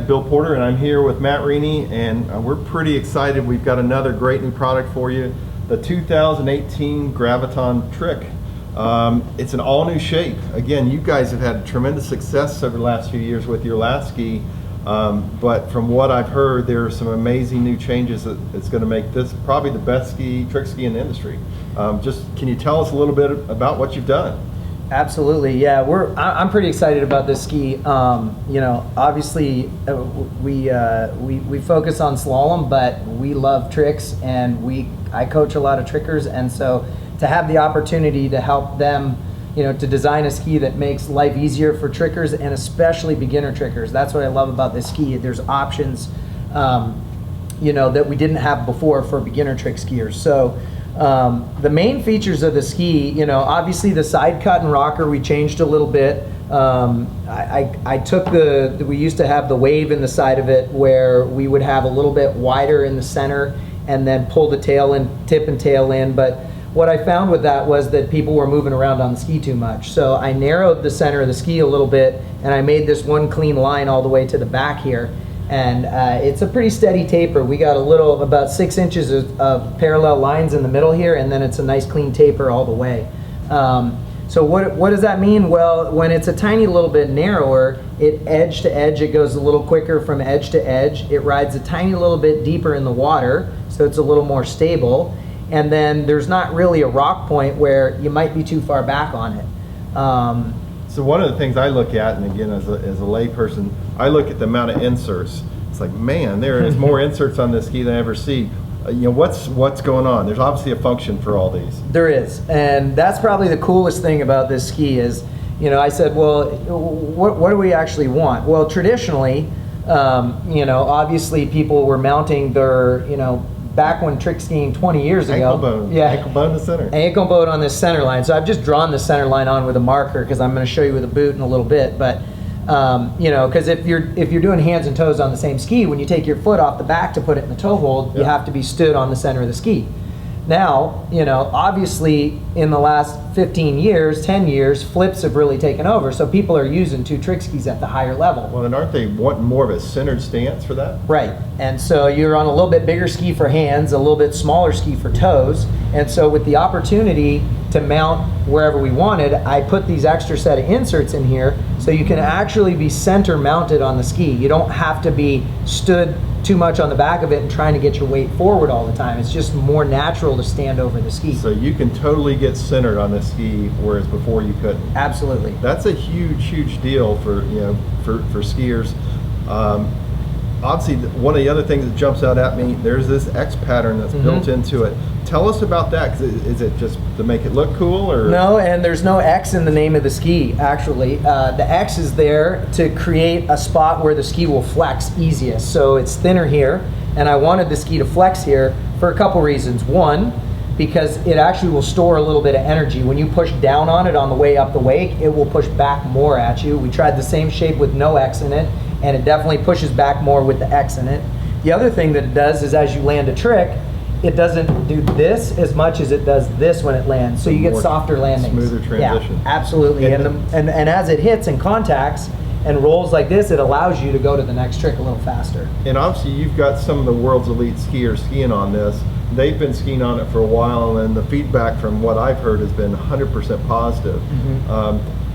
Bill Porter, and I'm here with Matt Rini, and we're pretty excited. We've got another great new product for you, the 2018 Graviton Trick. It's an all-new shape. Again, you guys have had tremendous success over the last few years with your last ski, but from what I've heard, there are some amazing new changes that it's going to make this probably the best trick ski in the industry. Can you tell us a little bit about what you've done? Absolutely, yeah. I'm pretty excited about this ski. You know, obviously we focus on slalom, but we love tricks, and I coach a lot of trickers, and so to have the opportunity to help them, you know, to design a ski that makes life easier for trickers, and especially beginner trickers. That's what I love about this ski. There's options, you know, that we didn't have before for beginner trick skiers. So. The main features of the ski, you know, obviously the side cut and rocker we changed a little bit. I took we used to have the wave in the side of it where we would have a little bit wider in the center and then pull the tail in, tip and tail in. But what I found with that was that people were moving around on the ski too much. So I narrowed the center of the ski a little bit, and I made this one clean line all the way to the back here. And it's a pretty steady taper. We got about 6 inches of parallel lines in the middle here, and then it's a nice clean taper all the way. So what does that mean? Well, when it's a tiny little bit narrower, edge to edge, it goes a little quicker from edge to edge. It rides a tiny little bit deeper in the water, so it's a little more stable. And then there's not really a rock point where you might be too far back on it. So one of the things I look at, and again as a lay person, I look at the amount of inserts. It's like, man, there is more inserts on this ski than I ever see. You know, what's going on? There's obviously a function for all these. There is, and that's probably the coolest thing about this ski is, you know, I said, well, what do we actually want? Well, traditionally, you know, obviously people were mounting their, you know, back when trick skiing 20 years ago. Ankle bone. Yeah. Ankle bone to center. Ankle bone on this center line. So I've just drawn the center line on with a marker because I'm going to show you with a boot in a little bit. But you know, because if you're doing hands and toes on the same ski, when you take your foot off the back to put it in the toe hold, you have to be stood on the center of the ski. Now, you know, obviously in the last 15 years, 10 years, flips have really taken over. So people are using two trick skis at the higher level. Well, and aren't they wanting more of a centered stance for that? Right. And so you're on a little bit bigger ski for hands, a little bit smaller ski for toes. And so with the opportunity to mount wherever we wanted, I put these extra set of inserts in here so you can actually be center mounted on the ski. You don't have to be stood too much on the back of it and trying to get your weight forward all the time. It's just more natural to stand over the ski. So you can totally get centered on this ski, whereas before you couldn't. Absolutely. That's a huge deal for, you know, for skiers. Obviously, one of the other things that jumps out at me, there's this X pattern that's built into it. Tell us about that. 'Cause is it just to make it look cool, or? No, and there's no X in the name of the ski, actually. The X is there to create a spot where the ski will flex easiest. So it's thinner here, and I wanted the ski to flex here for a couple reasons. One, because it actually will store a little bit of energy. When you push down on it on the way up the wake, it will push back more at you. We tried the same shape with no X in it, and it definitely pushes back more with the X in it. The other thing that it does is as you land a trick, it doesn't do this as much as it does this when it lands. So you get softer landings. Smoother transition. Yeah, absolutely. And as it hits and contacts and rolls like this, it allows you to go to the next trick a little faster. And obviously you've got some of the world's elite skiers skiing on this. They've been skiing on it for a while, and the feedback from what I've heard has been 100% positive.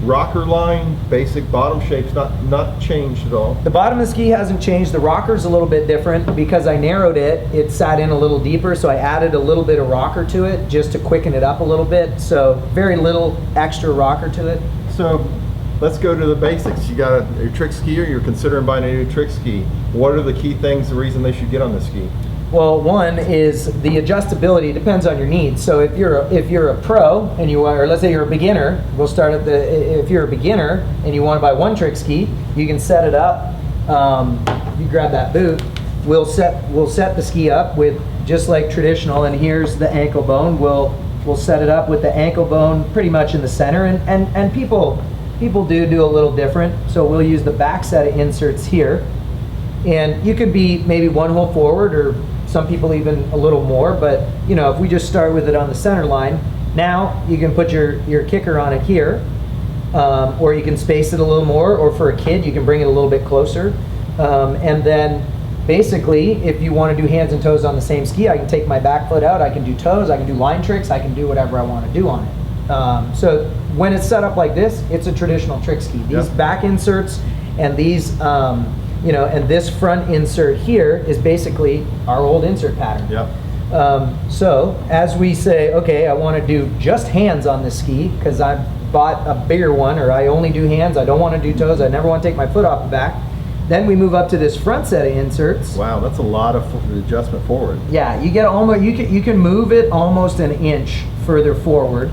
Rocker line, basic bottom shape's not changed at all. The bottom of the ski hasn't changed. The rocker's a little bit different because I narrowed it. It sat in a little deeper, so I added a little bit of rocker to it just to quicken it up a little bit. So very little extra rocker to it. So let's go to the basics. You got a trick skier, you're considering buying a new trick ski. What are the key things, the reason they should get on this ski? Well, one is the adjustability. Depends on your needs. So if you're a pro and you are, or let's say you're a beginner, we'll start at if you're a beginner and you want to buy one trick ski, you can set it up. You grab that boot. We'll set the ski up with just like traditional. And here's the ankle bone. We'll set it up with the ankle bone pretty much in the center. And people do a little different. So we'll use the back set of inserts here. And you could be maybe one hole forward, or some people even a little more, but you know, if we just start with it on the center line, now you can put your kicker on it here, or you can space it a little more, or for a kid you can bring it a little bit closer. And then basically, if you want to do hands and toes on the same ski, I can take my back foot out, I can do toes, I can do line tricks, I can do whatever I want to do on it. So when it's set up like this, it's a traditional trick ski. These back inserts and these, you know, and this front insert here is basically our old insert pattern. So as we say, okay, I want to do just hands on this ski because I've bought a bigger one, or I only do hands, I don't want to do toes, I never want to take my foot off the back. Then we move up to this front set of inserts. Wow, that's a lot of adjustment forward. Yeah, you get almost, you can move it almost an inch further forward.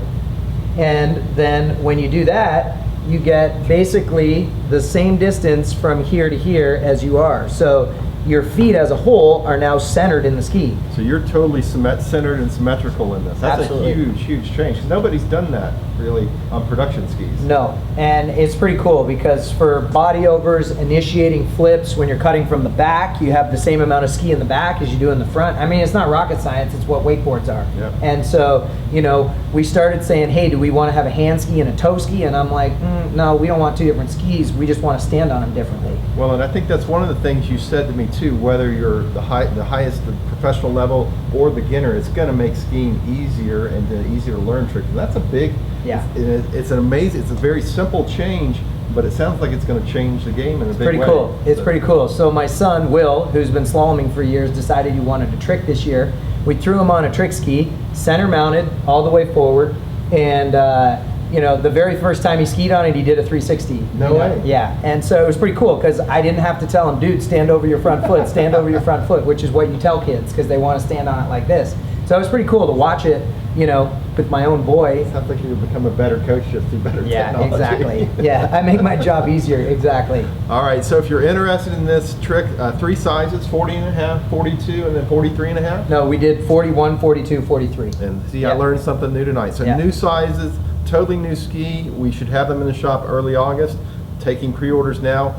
And then when you do that, you get basically the same distance from here to here as you are. So your feet as a whole are now centered in the ski. So you're totally centered and symmetrical in this. That's Absolutely. a huge, huge change. Nobody's done that really on production skis. No, and it's pretty cool because for body overs, initiating flips, when you're cutting from the back, you have the same amount of ski in the back as you do in the front. I mean, it's not rocket science, it's what wakeboards are. And so, you know, we started saying, hey, do we want to have a hand ski and a toe ski? And I'm like, no, we don't want two different skis. We just want to stand on them differently. Well, and I think that's one of the things you said to me too, whether you're the highest the professional level or beginner, it's going to make skiing easier and easier to learn tricks. And that's a big, it's an amazing, it's a very simple change, but it sounds like it's going to change the game in a big way. Pretty cool. It's pretty cool. So my son, Will, who's been slaloming for years, decided he wanted to trick this year. We threw him on a trick ski, center mounted, all the way forward, and you know, the very first time he skied on it, he did a 360. No way. Yeah, and so it was pretty cool because I didn't have to tell him, dude, stand over your front foot, stand over your front foot, which is what you tell kids because they want to stand on it like this. So it was pretty cool to watch it, you know, with my own boy. It sounds like you become a better coach just through better technology. Exactly. Yeah, I make my job easier, exactly. All right, so if you're interested in this trick, 3 sizes, 40 and a half, 42, and then 43 and a half? No, we did 41, 42, 43. And see, I learned something new tonight. So new sizes, totally new ski. We should have them in the shop early August. Taking pre-orders now.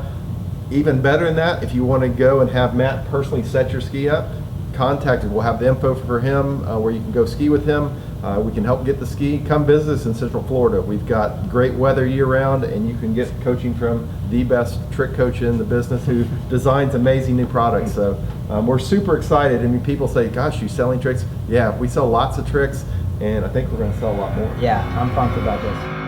Even better than that, if you want to go and have Matt personally set your ski up, contact us. We'll have the info for him where you can go ski with him. We can help get the ski. Come visit us in Central Florida. We've got great weather year-round, and you can get coaching from the best trick coach in the business who designs amazing new products. So we're super excited. I mean, people say, gosh, you selling tricks? Yeah, we sell lots of tricks, and I think we're going to sell a lot more. Yeah, I'm pumped about this.